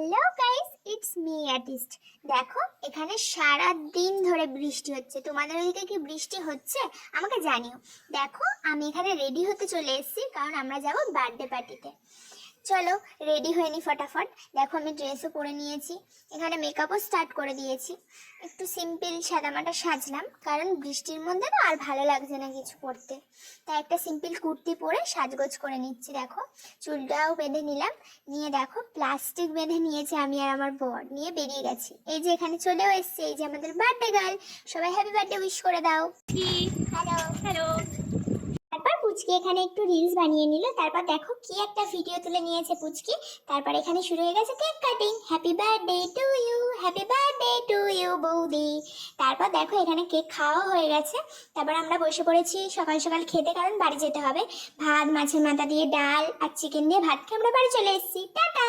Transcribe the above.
Hello guys, it's me artist. দেখো এখানে সারা দিন ধরে বৃষ্টি হচ্ছে। তোমাদের ওইদিকে কি বৃষ্টি হচ্ছে আমাকে জানিও। দেখো আমি এখানে রেডি হতে চলে এসেছি, কারণ আমরা যাব বার্থডে পার্টিতে। চলো রেডি হয়ে নি ফটাফট। দেখো আমি ড্রেসও পরে নিয়েছি, এখানে মেকআপও স্টার্ট করে দিয়েছি। একটু সিম্পল সাদামাটা সাজলাম, কারণ বৃষ্টির মধ্যে না আর ভালো লাগছে না কিছু পরতে। তাই একটা সিম্পল কুর্তি পরে সাজগোজ করে নিচ্ছি। দেখো চুলটাও বেঁধে নিলাম, নিয়ে দেখো প্লাস্টিক বেঁধে নিয়েছি আমি আর আমার বর, নিয়ে বেরিয়ে গেছি। এই যে এখানে চলেও এসছে, এই যে আমাদের বার্থডে গার্ল। সবাই হ্যাপি বার্থডে উইশ করে দাও। Hello hello. তারপর পুচকি এখানে একটু রিলস বানিয়ে নিল, তারপর দেখো কি একটা ভিডিও তুলে নিয়েছে পুচকি। তারপর এখানে শুরু হয়ে গেছে cake cutting. Happy birthday to you, happy birthday to you বৌদি। তারপর দেখো এখানে কেক খাওয়া হয়ে গেছে। তারপর আমরা বসে পড়েছি সকাল সকাল খেতে, কারণ বাড়ি যেতে হবে। ভাত, মাছের মাথা দিয়ে ডাল আর চিকেন দিয়ে ভাত খেয়ে আমরা বাড়ি চলে এসেছি। টাটা।